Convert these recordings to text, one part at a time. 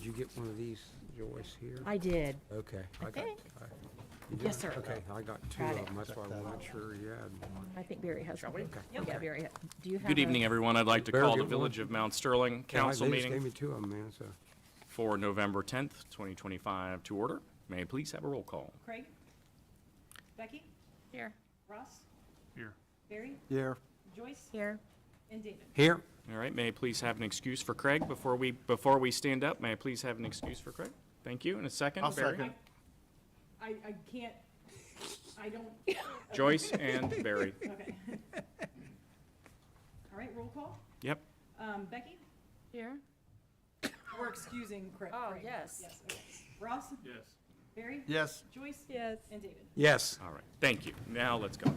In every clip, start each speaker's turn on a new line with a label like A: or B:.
A: you get one of these, Joyce, here?
B: I did.
A: Okay.
B: I think.
A: You
B: Yes,
A: did?
B: sir.
A: Okay, I got two
B: Got
A: of
B: it.
A: them, that's why I wanted sure you had one.
B: I think Barry has one.
A: Okay.
B: Yeah, Barry, do you have
C: Good evening, everyone. I'd like to
A: Bear
C: call the
A: get
C: Village
A: one.
C: of Mount Sterling
A: Yeah,
C: Council
A: They just gave
C: meeting
A: me two of them, man, so.
C: for November 10th, 2025 to order. May I please have a roll call?
D: Craig? Becky?
B: Here.
D: Ross?
C: Here.
D: Barry?
A: Here.
D: Joyce?
B: Here.
D: And David?
A: Here?
C: All right, may I please have an excuse for Craig before we stand up? May I please have an excuse for Craig? Thank you. And a second,
E: I'll
C: Barry?
E: second.
D: I can't, I don't,
C: Joyce and Barry.
D: okay. All right, roll call.
C: Yep.
D: Becky?
B: Here.
D: We're excusing Craig.
B: Oh,
D: Craig.
B: yes.
D: Yes, okay. Ross?
C: Yes.
D: Barry?
E: Yes.
D: Joyce?
B: Yes.
D: And David?
A: Yes.
C: All right, thank you. Now let's go.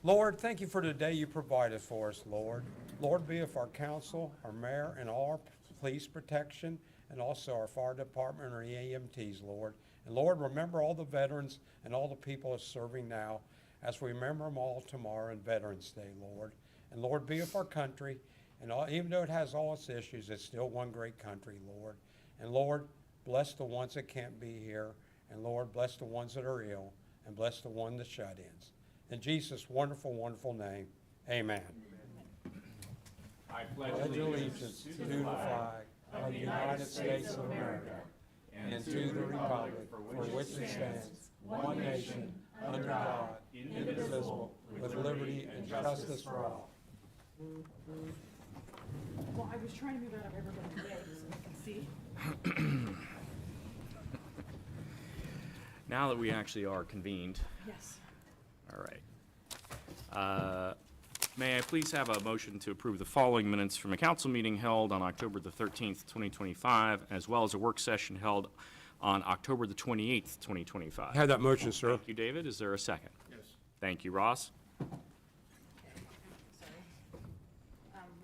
A: Lord, thank you for the day you provided for us, Lord. Lord, be with our council, our mayor, and all our police protection, and also our fire department and our EMTs, Lord. And Lord, remember all the veterans and all the people that's serving now as we remember them all tomorrow on Veterans Day, Lord. And Lord, be with our country, and even though it has all its issues, it's still one great country, Lord. And Lord, bless the ones that can't be here, and Lord, bless the ones that are ill, and bless the ones that shut-ins. In Jesus' wonderful, wonderful name, amen.
C: I
A: Pledge allegiance to the flag of the United States of America and to the republic for which it stands, one nation, under God, indivisible, with liberty and justice for all.
D: Well, I was trying to move out of everybody's way so you can see.
C: Now that we actually are convened,
D: Yes.
C: all right. May I please have a motion to approve the following minutes from a council meeting held on October the 13th, 2025, as well as a work session held on October the 28th, 2025?
A: Have that motion, sir.
C: Thank you, David. Is there a second? Yes. Thank you, Ross.
D: Sorry.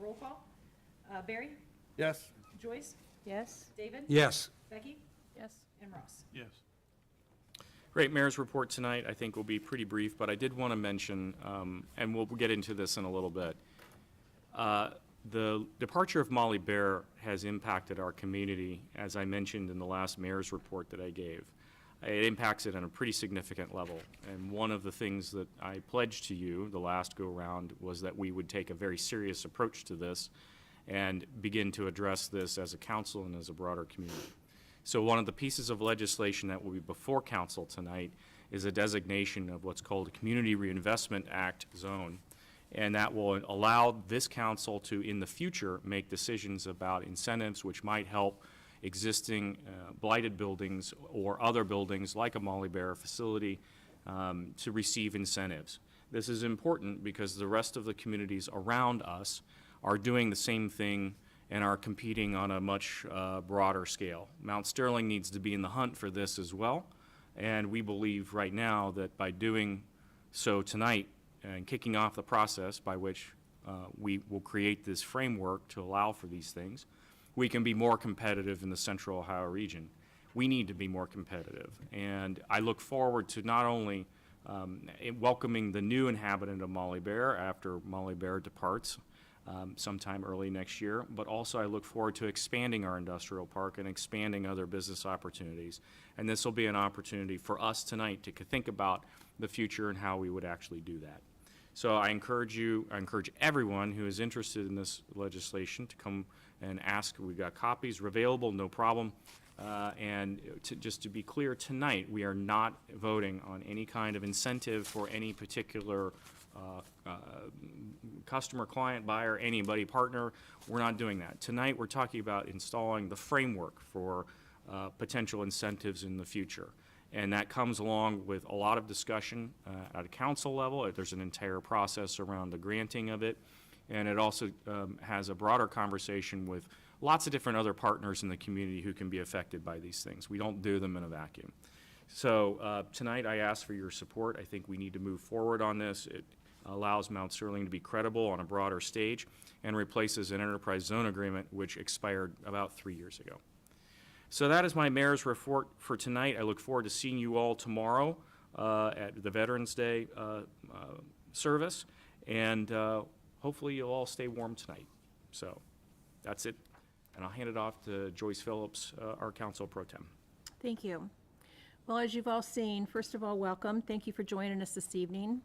D: Roll call. Barry?
E: Yes.
D: Joyce?
B: Yes.
D: David?
A: Yes.
D: Becky?
B: Yes.
D: And Ross?
C: Yes. Great. Mayor's report tonight, I think, will be pretty brief, but I did want to mention, and we'll get into this in a little bit, the departure of Molly Bear has impacted our community, as I mentioned in the last mayor's report that I gave. It impacts it on a pretty significant level. And one of the things that I pledged to you the last go-around was that we would take a very serious approach to this and begin to address this as a council and as a broader community. So one of the pieces of legislation that will be before council tonight is a designation of what's called a Community Reinvestment Act zone. And that will allow this council to, in the future, make decisions about incentives which might help existing blighted buildings or other buildings like a Molly Bear facility to receive incentives. This is important because the rest of the communities around us are doing the same thing and are competing on a much broader scale. Mount Sterling needs to be in the hunt for this as well, and we believe right now that by doing so tonight and kicking off the process by which we will create this framework to allow for these things, we can be more competitive in the Central Ohio region. We need to be more competitive, and I look forward to not only welcoming the new inhabitant of Molly Bear after Molly Bear departs sometime early next year, but also I look forward to expanding our industrial park and expanding other business opportunities. And this will be an opportunity for us tonight to think about the future and how we would actually do that. So I encourage everyone who is interested in this legislation to come and ask. We've got copies available, no problem. And just to be clear, tonight we are not voting on any kind of incentive for any particular customer, client, buyer, anybody, partner. We're not doing that. Tonight we're talking about installing the framework for potential incentives in the future. And that comes along with a lot of discussion at a council level. There's an entire process around the granting of it. And it also has a broader conversation with lots of different other partners in the community who can be affected by these things. We don't do them in a vacuum. So tonight I ask for your support. I think we need to move forward on this. It allows Mount Sterling to be credible on a broader stage and replaces an enterprise zone agreement which expired about 3 years ago. So that is my mayor's report for tonight. I look forward to seeing you all tomorrow at the Veterans Day service, and hopefully you'll all stay warm tonight. So that's it. And I'll hand it off to Joyce Phillips, our council pro tem.
B: Thank you. Well, as you've all seen, first of all, welcome. Thank you for joining us this evening.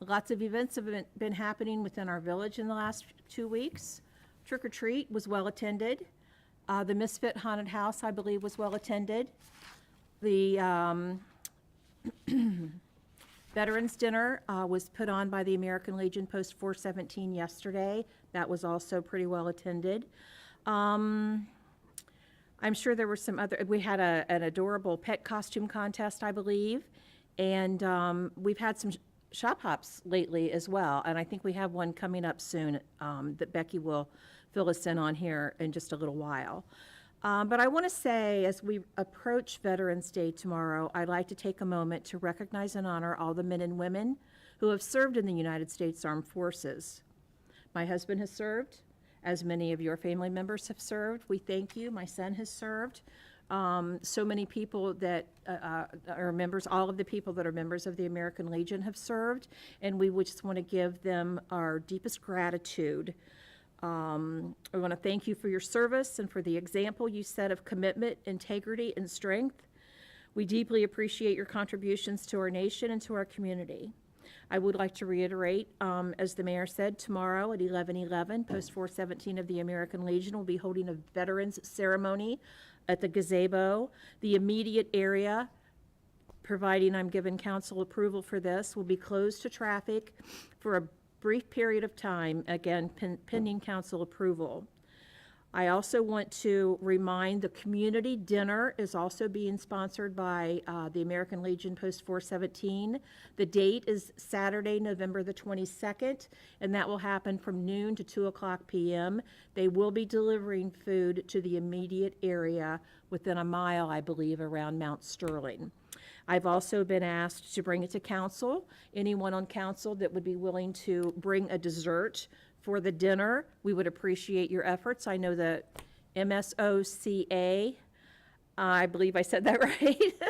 B: Lots of events have been happening within our village in the last 2 weeks. Trick or Treat was well attended. The Misfit Haunted House, I believe, was well attended. The Veterans Dinner was put on by the American Legion Post 417 yesterday. That was also pretty well attended. I'm sure there were some other, we had an adorable pet costume contest, I believe, and we've had some shop hops lately as well, and I think we have one coming up soon that Becky will fill us in on here in just a little while. But I want to say, as we approach Veterans Day tomorrow, I'd like to take a moment to recognize and honor all the men and women who have served in the United States Armed Forces. My husband has served, as many of your family members have served. We thank you. My son has served. So many people that are members, all of the people that are members of the American Legion have served, and we would just want to give them our deepest gratitude. I want to thank you for your service and for the example you set of commitment, integrity, and strength. We deeply appreciate your contributions to our nation and to our community. I would like to reiterate, as the mayor said, tomorrow at 11:11, Post 417 of the American Legion will be holding a veterans ceremony at the gazebo. The immediate area, providing I'm given council approval for this, will be closed to traffic for a brief period of time, again, pending council approval. I also want to remind the community dinner is also being sponsored by the American Legion Post 417. The date is Saturday, November the 22nd, and that will happen from noon to 2:00 p.m. They will be delivering food to the immediate area within a mile, I believe, around Mount Sterling. I've also been asked to bring it to council. Anyone on council that would be willing to bring a dessert for the dinner, we would appreciate your efforts. I know that MSOCA, I believe I said that right,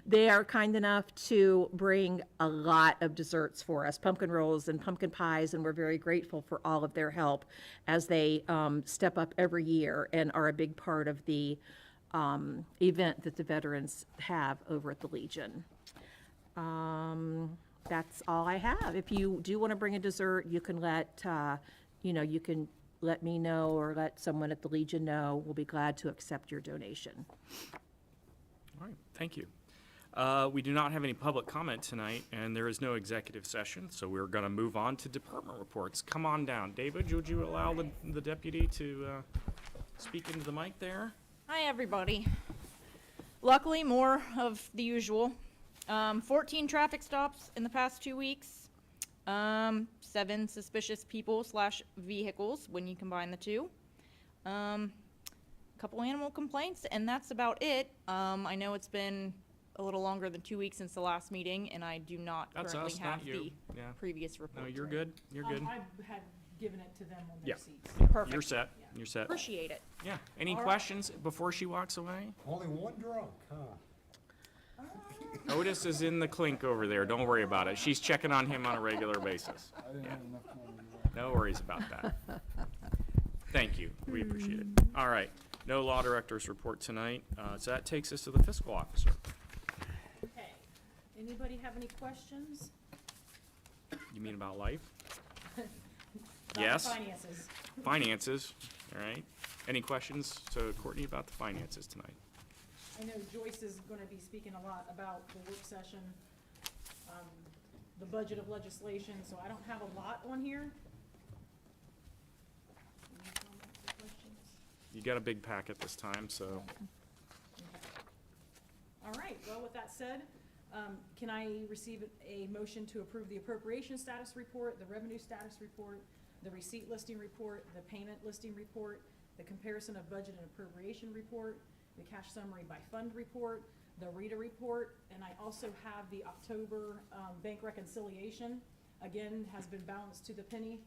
B: they are kind enough to bring a lot of desserts for us, pumpkin rolls and pumpkin pies, and we're very grateful for all of their help as they step up every year and are a big part of the event that the veterans have over at the Legion. That's all I have. If you do want to bring a dessert, you can you can let me know or let someone at the Legion know. We'll be glad to accept your donation.
C: All right, thank you. We do not have any public comment tonight, and there is no executive session, so we're going to move on to department reports. Come on down. David, would you allow the deputy to speak into the mic there?
E: Hi, everybody. Luckily, more of the usual. 14 traffic stops in the past 2 weeks. 7 suspicious people / vehicles when you combine the two. Couple animal complaints, and that's about it. I know it's been a little longer than 2 weeks since the last meeting, and I do not
C: That's
E: currently
C: us,
E: have
C: not you.
E: the
C: Yeah.
E: previous report.
C: No, you're good. You're good.
D: I had given it to them on
C: Yeah.
D: their seats.
E: Perfect.
C: You're set. You're set.
E: Appreciate it.
C: Yeah. Any
E: All right.
C: questions before she walks away?
A: Only one drunk, huh?
C: Otis is in the clink over there. Don't worry about it. She's checking on him on a regular basis. Yeah. No worries about that. Thank you. We appreciate it. All right. No law director's report tonight. So that takes us to the fiscal officer.
D: Okay. Anybody have any questions?
C: You mean about life?
D: About the
C: Yes.
D: Finances.
C: Finances, all right. Any questions to Courtney about the finances tonight?
D: I know Joyce is gonna be speaking a lot about the work session, the budget of legislation, so I don't have a lot on here. Any comments or questions?
C: You got a big packet this time, so
D: Okay. All right, well, with that said, can I receive a motion to approve the appropriation status report, the revenue status report, the receipt listing report, the payment listing report, the comparison of budget and appropriation report, the cash summary by fund report, the RETA report, and I also have the October bank reconciliation. Again, has been balanced to the penny.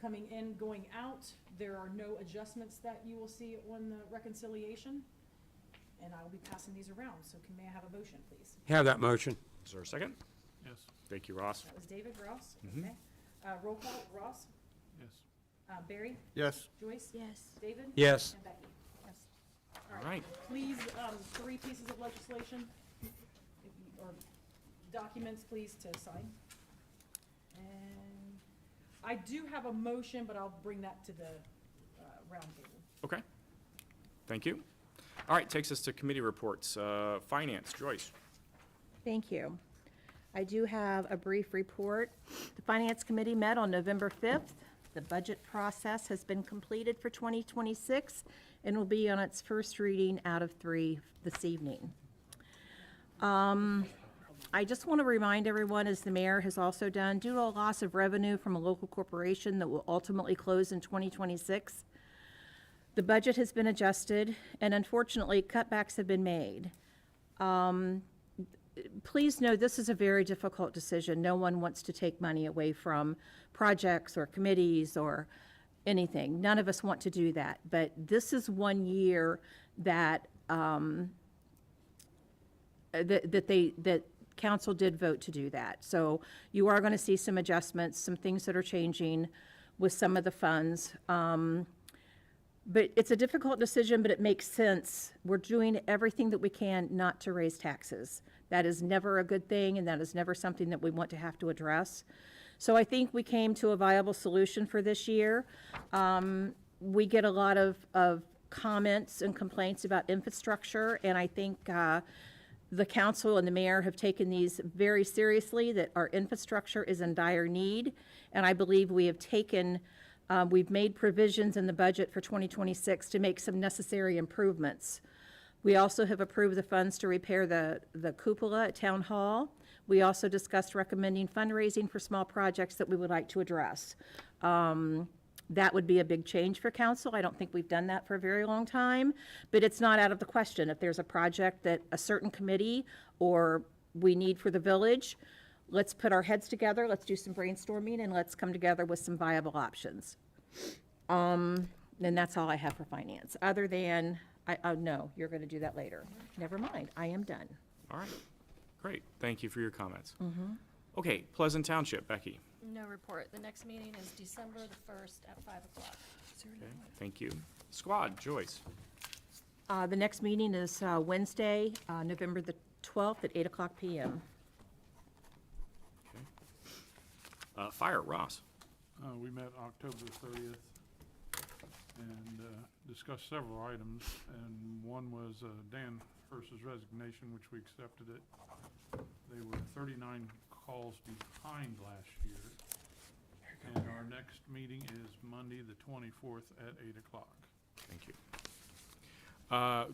D: Coming in, going out, there are no adjustments that you will see on the reconciliation. And I will be passing these around, so may I have a motion, please?
A: Have that motion.
C: is there a second?
F: Yes.
C: Thank you, Ross.
D: That was David Ross,
C: Mhm.
D: okay. Roll call, Ross,
F: Yes.
D: Barry?
F: Yes.
D: Joyce?
E: Yes.
D: David?
A: Yes.
D: And Becky?
E: Yes.
C: All right.
D: Please, 3 pieces of legislation, or documents, please, to sign. And I do have a motion, but I'll bring that to the roundtable.
C: Okay. Thank you. All right, takes us to committee reports. Finance, Joyce.
B: Thank you. I do have a brief report. The Finance Committee met on November 5th. The budget process has been completed for 2026 and will be on its first reading out of 3 this evening. I just want to remind everyone, as the mayor has also done, due to a loss of revenue from a local corporation that will ultimately close in 2026, the budget has been adjusted, and unfortunately, cutbacks have been made. Please know this is a very difficult decision. No one wants to take money away from projects or committees or anything. None of us want to do that. But this is one year that that council did vote to do that. So you are going to see some adjustments, some things that are changing with some of the funds. But it's a difficult decision, but it makes sense. We're doing everything that we can not to raise taxes. That is never a good thing, and that is never something that we want to have to address. So I think we came to a viable solution for this year. We get a lot of comments and complaints about infrastructure, and I think the council and the mayor have taken these very seriously, that our infrastructure is in dire need, and I believe we have taken we've made provisions in the budget for 2026 to make some necessary improvements. We also have approved the funds to repair the cupola at Town Hall. We also discussed recommending fundraising for small projects that we would like to address. That would be a big change for council. I don't think we've done that for a very long time, but it's not out of the question. If there's a project that a certain committee or we need for the village, let's put our heads together, let's do some brainstorming, and let's come together with some viable options. And that's all I have for finance, other than, no, you're going to do that later. Never mind, I am done.
C: All right, great. Thank you for your comments. Okay, Pleasant Township, Becky.
G: No report. The next meeting is December the 1st at 5 o'clock.
C: Okay, thank you. Squad, Joyce.
B: The next meeting is Wednesday, November the 12th at 8:00 p.m.
C: Fire, Ross.
F: We met October 30th and discussed several items, and one was Dan Hurst's resignation, which we accepted it. They were 39 calls behind last year. And our next meeting is Monday, the 24th at 8 o'clock.
C: Thank you.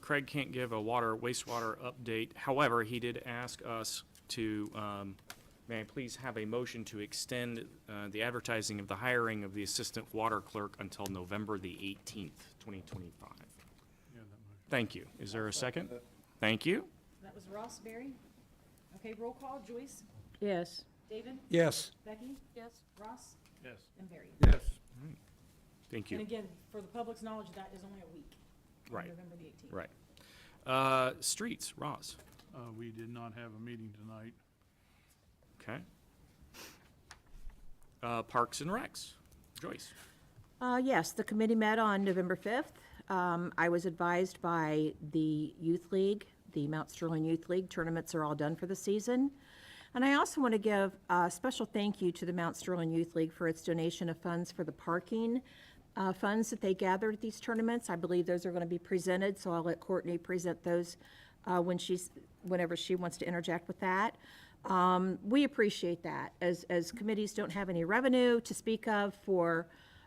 C: Craig can't give a wastewater update. However, he did ask us to, may I please have a motion to extend the advertising of the hiring of the assistant water clerk until November the 18th, 2025.
F: Yeah, that motion.
C: Thank you. Is there a second? Thank you.
D: That was Ross, Barry. Okay, roll call. Joyce?
B: Yes.
D: David?
A: Yes.
D: Becky?
G: Yes.
D: Ross?
F: Yes.
D: And Barry.
F: Yes.
C: Thank
D: And
C: you.
D: again, for the public's knowledge, that is only a week. on
C: Right.
D: November the 18th.
C: Right. Streets, Ross.
F: We did not have a meeting tonight.
C: Okay. Parks and Recs, Joyce.
B: Yes, the committee met on November 5th. I was advised by the Youth League, the Mount Sterling Youth League, tournaments are all done for the season. And I also want to give a special thank you to the Mount Sterling Youth League for its donation of funds for the parking funds that they gathered at these tournaments. I believe those are going to be presented, so I'll let Courtney present those whenever she wants to interject with that. We appreciate that, as committees don't have any revenue to speak of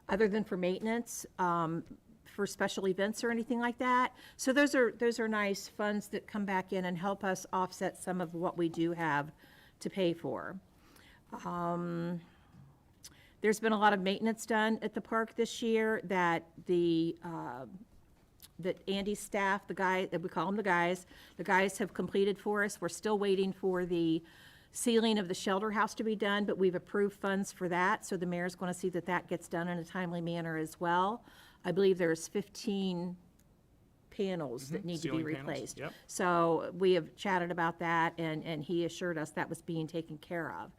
B: other than for maintenance, for special events or anything like that. So those are nice funds that come back in and help us offset some of what we do have to pay for. There's been a lot of maintenance done at the park this year that that Andy's staff, the guy, that we call them the guys have completed for us. We're still waiting for the ceiling of the shelter house to be done, but we've approved funds for that, so the mayor's going to see that that gets done in a timely manner as well. I believe there's 15 panels that need to be
C: Ceiling panels,
B: replaced.
C: yep.
B: So we have chatted about that, and he assured us that was being taken care of.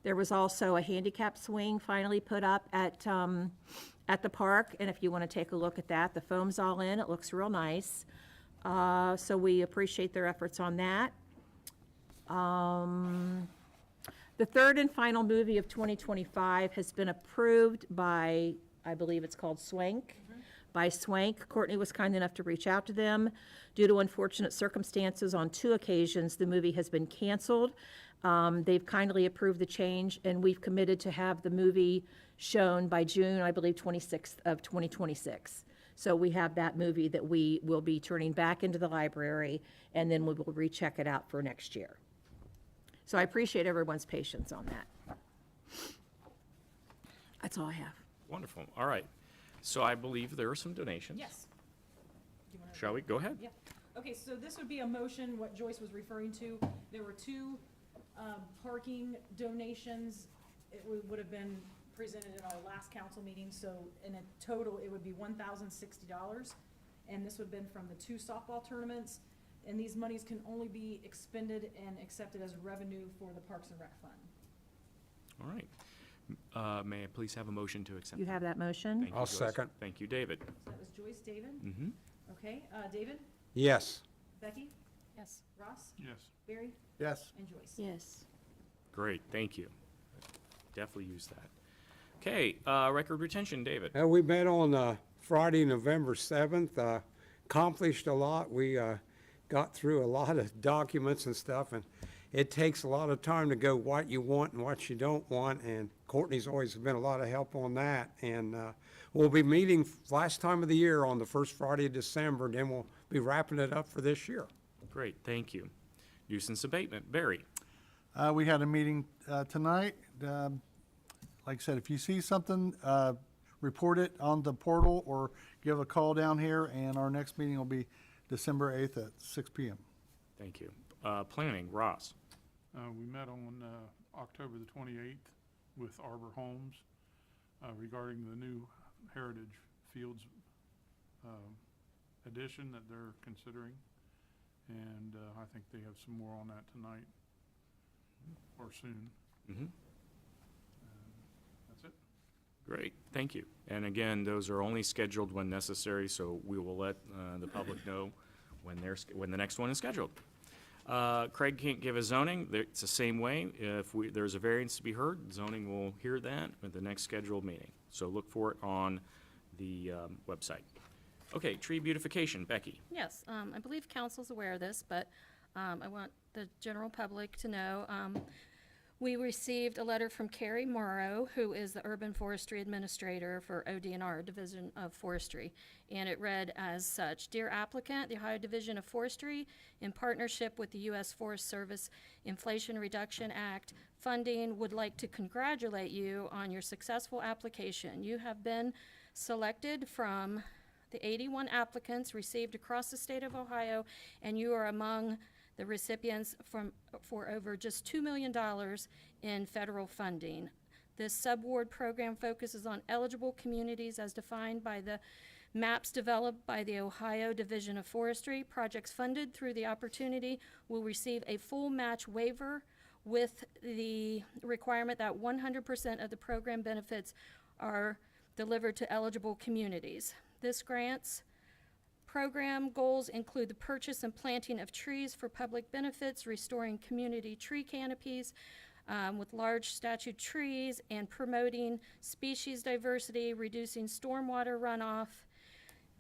B: There was also a handicap swing finally put up at at the park, and if you want to take a look at that, the foam's all in, it looks real nice. So we appreciate their efforts on that. The third and final movie of 2025 has been approved by, I believe it's called Swank, by Swank. Courtney was kind enough to reach out to them. Due to unfortunate circumstances, on 2 occasions, the movie has been canceled. They've kindly approved the change, and we've committed to have the movie shown by June, I believe, 26th of 2026. So we have that movie that we will be turning back into the library, and then we will recheck it out for next year. So I appreciate everyone's patience on that. That's all I have.
C: Wonderful. All right. So I believe there are some donations.
D: Yes. Do you wanna-
C: Shall we? Go ahead.
D: Yeah. Okay, so this would be a motion, what Joyce was referring to. There were 2 parking donations. It would have been presented at our last council meeting, so in a total, it would be $1,060. And this would have been from the 2 softball tournaments. And these monies can only be expended and accepted as revenue for the Parks and Rec Fund.
C: All right. May I please have a motion to accept?
B: You have that motion?
C: Thank you,
A: I'll
C: Joyce.
A: second.
C: Thank you, David.
D: So that was Joyce, David?
C: Mm-hmm.
D: Okay, David,
A: Yes.
D: Becky,
G: Yes.
D: Ross,
F: Yes.
D: Barry,
H: Yes.
D: and Joyce.
B: Yes.
C: Great, thank you. Definitely use that. Okay, record retention, David.
A: We met on Friday, November 7th, accomplished a lot. We got through a lot of documents and stuff, and it takes a lot of time to go what you want and what you don't want, and Courtney's always been a lot of help on that. And we'll be meeting last time of the year on the first Friday of December, then we'll be wrapping it up for this year.
C: Great, thank you. Nuisance abatement, Barry.
H: We had a meeting tonight. Like I said, if you see something, report it on the portal or give a call down here, and our next meeting will be December 8th at 6 p.m.
C: Thank you. Planning, Ross.
F: We met on October the 28th with Arbor Homes regarding the new Heritage Fields addition that they're considering. And I think they have some more on that tonight or soon.
C: Mm-hmm.
F: That's it.
C: Great, thank you. And again, those are only scheduled when necessary, so we will let the public know when the next one is scheduled. Craig can't give a zoning. It's the same way. If there's a variance to be heard, zoning will hear that at the next scheduled meeting. So look for it on the website. Okay, tree beautification, Becky.
G: Yes, I believe council's aware of this, but I want the general public to know. We received a letter from Carrie Morrow, who is the Urban Forestry Administrator for ODNR, Division of Forestry. And it read as such: Dear applicant, the Ohio Division of Forestry, in partnership with the U.S. Forest Service Inflation Reduction Act funding, would like to congratulate you on your successful application. You have been selected from the 81 applicants received across the state of Ohio, and you are among the recipients for over just $2 million in federal funding. This subaward program focuses on eligible communities as defined by the maps developed by the Ohio Division of Forestry. Projects funded through the opportunity will receive a full match waiver with the requirement that 100% of the program benefits are delivered to eligible communities. This grant's program goals include the purchase and planting of trees for public benefits, restoring community tree canopies with large statute trees, and promoting species diversity, reducing stormwater runoff,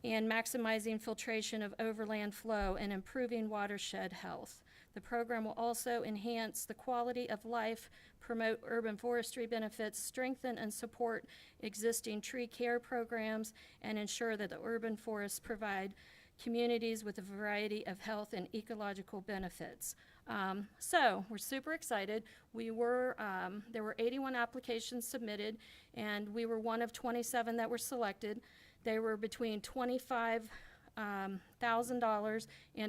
G: and maximizing filtration of overland flow and improving watershed health. The program will also enhance the quality of life, promote urban forestry benefits, strengthen and support existing tree care programs, and ensure that the urban forests provide communities with a variety of health and ecological benefits. So we're super excited. There were 81 applications submitted, and we were one of 27 that were selected. They were between $25,000 and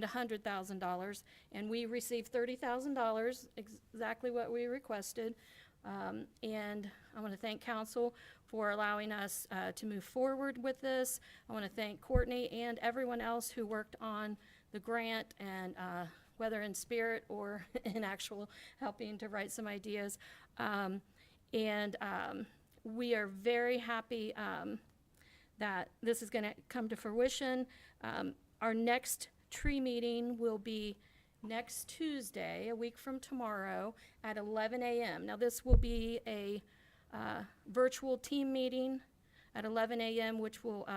G: $100,000, and we received $30,000, exactly what we requested. And I want to thank council for allowing us to move forward with this. I want to thank Courtney and everyone else who worked on the grant, and whether in spirit or in actual helping to write some ideas. We are very happy that this is gonna come to fruition. Our next tree meeting will be next Tuesday, a week from tomorrow, at 11 a.m. Now, this will be a virtual team meeting at 11 a.m., which will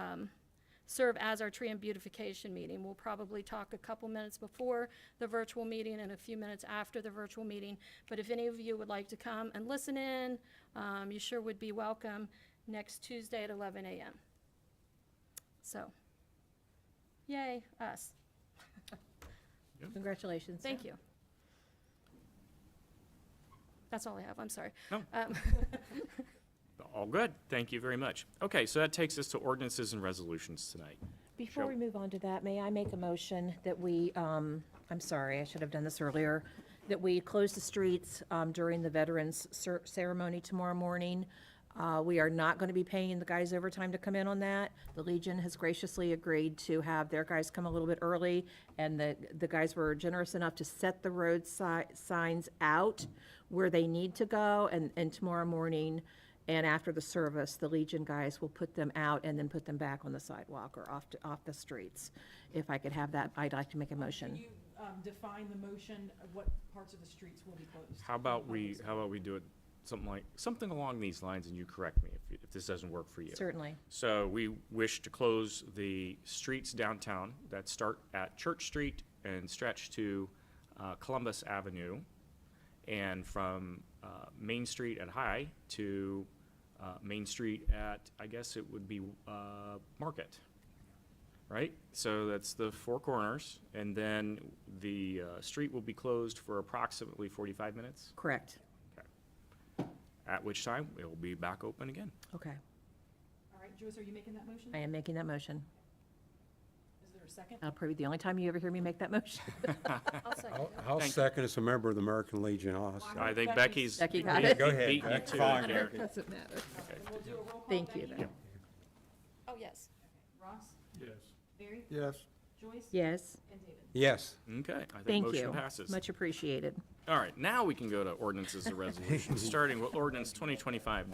G: serve as our tree and beautification meeting. We'll probably talk a couple minutes before the virtual meeting and a few minutes after the virtual meeting. But if any of you would like to come and listen in, you sure would be welcome next Tuesday at 11 a.m. So, yay, us.
B: Congratulations.
G: Thank you. That's all I have, I'm sorry.
C: No. All good. Thank you very much. Okay, so that takes us to ordinances and resolutions tonight.
B: Before
C: Sure.
B: we move on to that, may I make a motion that we, I'm sorry, I should have done this earlier, that we close the streets during the Veterans Ceremony tomorrow morning. We are not going to be paying the guys overtime to come in on that. The Legion has graciously agreed to have their guys come a little bit early, and the guys were generous enough to set the road signs out where they need to go, and tomorrow morning and after the service, the Legion guys will put them out and then put them back on the sidewalk or off the streets. If I could have that, I'd like to make a motion.
D: Can you define the motion of what parts of the streets will be closed?
C: How about we do it something along these lines, and you correct me if this doesn't work for you.
B: Certainly.
C: So we wish to close the streets downtown that start at Church Street and stretch to Columbus Avenue, and from Main Street at High to Main Street at, I guess it would be Market, right? So that's the four corners, and then the street will be closed for approximately 45 minutes,
B: Correct.
C: at which time it will be back open again.
B: Okay.
D: All right, Joyce, are you making that motion?
B: I am making that motion.
D: Is there a second?
B: That'll probably be the only time you ever hear me make that motion.
G: I'll second it.
A: I'll
C: Thank you.
A: second as a member of the American Legion, also.
C: I think Becky's
B: Becky got
C: beat-
B: it.
A: Go ahead,
C: beating you
A: Becky.
C: to it
A: Fine.
C: there.
B: Doesn't matter.
D: And we'll do a roll call.
B: Thank you,
D: Becky?
B: though.
G: Oh, yes.
D: Ross?
F: Yes.
D: Barry?
H: Yes.
D: Joyce?
B: Yes,
D: And David?
A: Yes.
C: Okay, I think
B: thank
C: motion
B: you.
C: passes.
B: Much appreciated.
C: All right, now we can go to ordinances and resolutions, starting with ordinance 2025-09.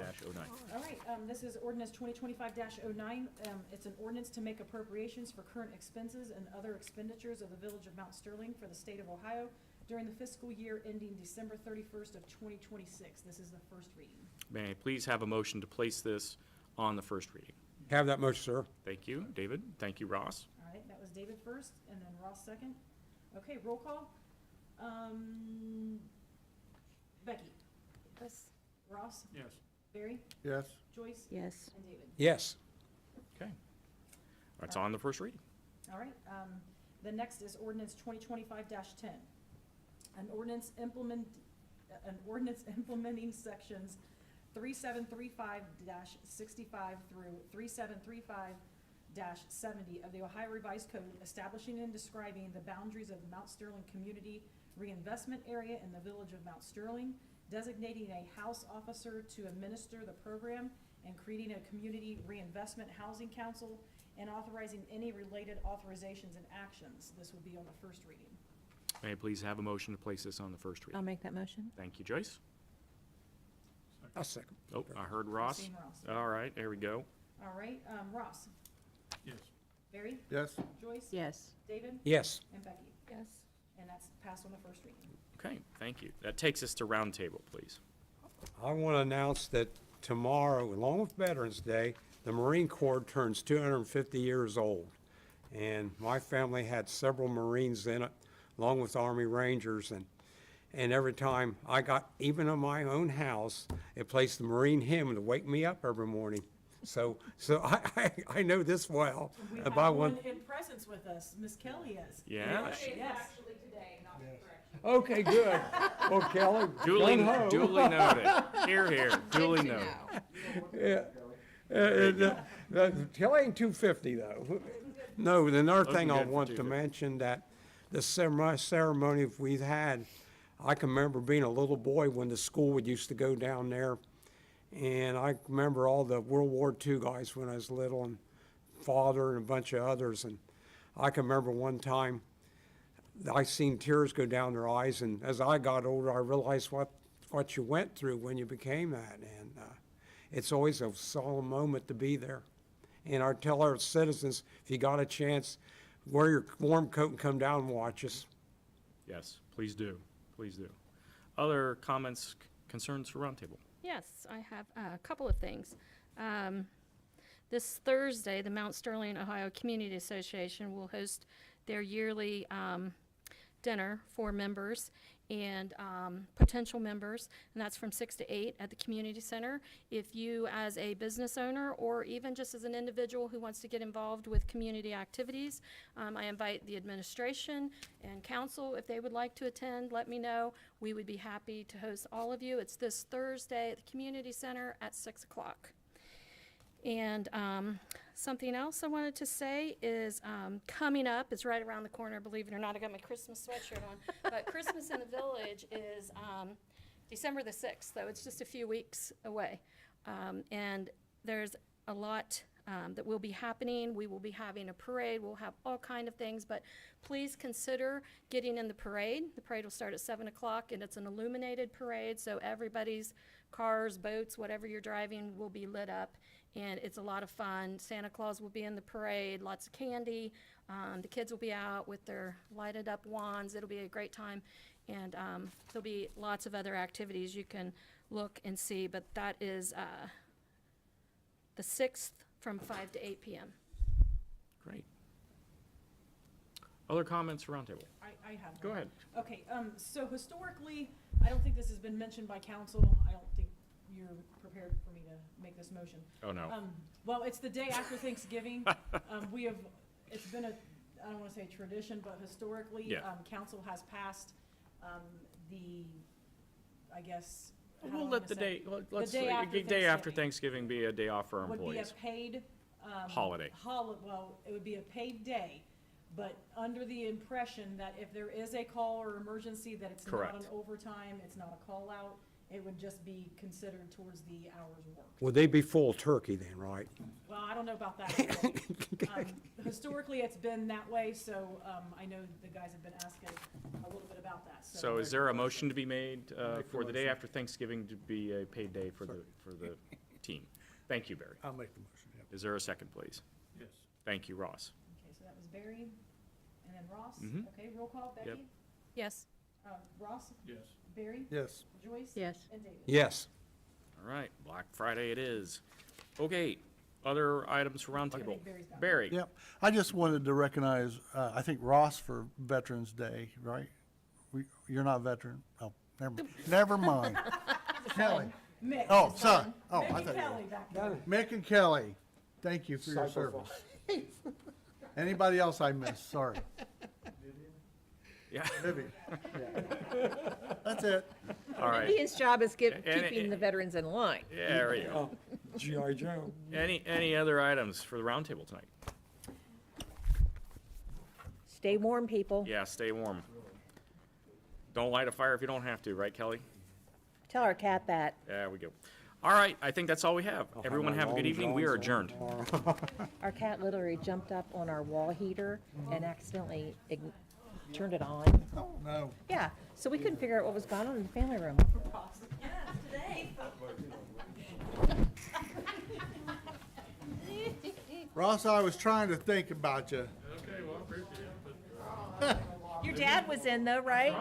D: All right, this is ordinance 2025-09. It's an ordinance to make appropriations for current expenses and other expenditures of the Village of Mount Sterling for the state of Ohio during the fiscal year ending December 31st of 2026. This is the first reading.
C: May I please have a motion to place this on the first reading?
A: Have that motion, sir.
C: Thank you, David. Thank you, Ross.
D: All right, that was David first, and then Ross second. Okay, roll call. Becky?
G: Yes.
D: Ross?
F: Yes.
D: Barry?
H: Yes.
D: Joyce?
B: Yes,
D: And David?
A: Yes.
C: Okay. That's on the first reading.
D: All right, the next is ordinance 2025-10. An ordinance implementing sections 3735-65 through 3735-70 of the Ohio Revised Code, establishing and describing the boundaries of the Mount Sterling Community Reinvestment Area in the Village of Mount Sterling, designating a house officer to administer the program, and creating a Community Reinvestment Housing Council, and authorizing any related authorizations and actions. This will be on the first reading.
C: May I please have a motion to place this on the first
B: I'll
C: reading?
B: make that motion.
C: Thank you, Joyce.
A: I'll second.
C: Oh, I heard Ross.
D: Same Ross.
C: All right, there we go.
D: All right, Ross,
F: Yes.
D: Barry,
H: Yes.
D: Joyce?
B: Yes,
D: David?
A: Yes.
D: And Becky?
G: Yes.
D: And that's passed on the first reading.
C: Okay, thank you. That takes us to roundtable, please.
A: I want to announce that tomorrow, along with Veterans Day, the Marine Corps turns 250 years old. And my family had several Marines in it, along with Army Rangers. And every time I got, even in my own house, it plays the Marine hymn to wake me up every morning. So I know this well.
D: We
A: If
D: have
A: I
D: one
A: want-
D: in presence with us, Miss Kelly is.
C: Yeah?
D: Yes.
A: Okay, good. Well, Kelly,
C: Duly,
A: gung ho.
C: duly noted. Here, here, duly noted.
A: Kelly ain't 250 though. No, another thing I
C: Looking good for
A: want to
C: 250.
A: mention that the ceremony we've had, I can remember being a little boy when the school used to go down there. And I remember all the World War II guys when I was little, and father and a bunch of others. And I can remember one time I seen tears go down their eyes, and as I got older, I realized what you went through when you became that. And it's always a solemn moment to be there. And I tell our citizens, if you got a chance, wear your warm coat and come down and watch us.
C: Yes, please do, please do. Other comments, concerns for roundtable?
G: Yes, I have a couple of things. This Thursday, the Mount Sterling, Ohio Community Association will host their yearly dinner for members and potential members, and that's from 6 to 8 at the community center. If you, as a business owner or even just as an individual who wants to get involved with community activities, I invite the administration and council, if they would like to attend, let me know. We would be happy to host all of you. It's this Thursday at the community center at 6 o'clock. And something else I wanted to say is coming up, it's right around the corner, believe it or not, I got my Christmas sweatshirt on, but Christmas in the Village is December the 6th, so it's just a few weeks away. And there's a lot that will be happening. We will be having a parade, we'll have all kind of things, but please consider getting in the parade. The parade will start at 7 o'clock, and it's an illuminated parade, so everybody's cars, boats, whatever you're driving will be lit up. And it's a lot of fun. Santa Claus will be in the parade, lots of candy. The kids will be out with their lighted up wands. It'll be a great time. And there'll be lots of other activities you can look and see. But that is the 6th from 5 to 8 p.m.
C: Great. Other comments for roundtable?
D: I have.
C: Go
D: one.
C: ahead.
D: Okay, so historically, I don't think this has been mentioned by council. I don't think you're prepared for me to make this motion.
C: Oh, no.
D: Well, it's the day after Thanksgiving. It's been I don't wanna say tradition, but historically,
C: Yeah.
D: Council has passed, I guess. how do I
C: We'll
D: wanna
C: let the
D: say?
C: day, let's,
D: day after
C: day after Thanksgiving be a day off for our
D: Would be a
C: employees.
D: paid.
C: Holiday.
D: Well, it would be a paid day, but under the impression that if there is a call or emergency, that it's not
C: Correct.
D: an overtime, it's not a call out, it would just be considered towards the hours worked.
A: Would they be full turkey then, right?
D: Well, I don't know about that. Historically, it's been that way, so I know the guys have been asking a little bit about that, so.
C: So is there a motion to be made for the day after Thanksgiving to be a paid day for the team? Thank you, Barry.
H: I'll make the motion, yep.
C: Is there a second, please?
F: Yes.
C: Thank you, Ross.
D: Okay, so that was Barry, and then Ross.
C: Mhm.
D: Okay, roll call,
C: Yep.
D: Becky?
G: Yes.
D: Ross,
F: Yes.
D: Barry?
H: Yes.
D: Joyce?
B: Yes.
D: And David?
A: Yes.
C: All right, Black Friday it is. Okay, other items for roundtable?
D: think Barry's got it.
C: Barry?
H: Yep. I just wanted to recognize, I think Ross for Veterans Day, right? You're not veteran? Oh, never mind. Kelly.
D: Mick.
H: Oh,
D: his
H: son. Oh,
D: Mick
H: I
D: and
H: thought you were.
D: Kelly back there.
H: Mick and Kelly, thank you for your service. Anybody else I missed? Sorry.
C: Yeah,
H: Vivian. That's it.
C: all right.
B: Ian's job is
C: And-
B: keeping the veterans in line.
C: Yeah, there you go.
A: G.I. Joe.
C: Any other items for the roundtable tonight?
B: Stay warm, people.
C: Yeah, stay warm. Don't light a fire if you don't have to, right, Kelly?
B: Tell our cat that.
C: There we go. All right, I think that's all we have. Everyone have a good evening. We are adjourned.
B: Our cat literally jumped up on our wall heater and accidentally turned it on.
H: Oh, no.
B: Yeah, so we couldn't figure out what was going on in the family room.
H: Ross, I was trying to think about you.
F: Okay, well, I appreciate it, but
B: Your dad was in though, right?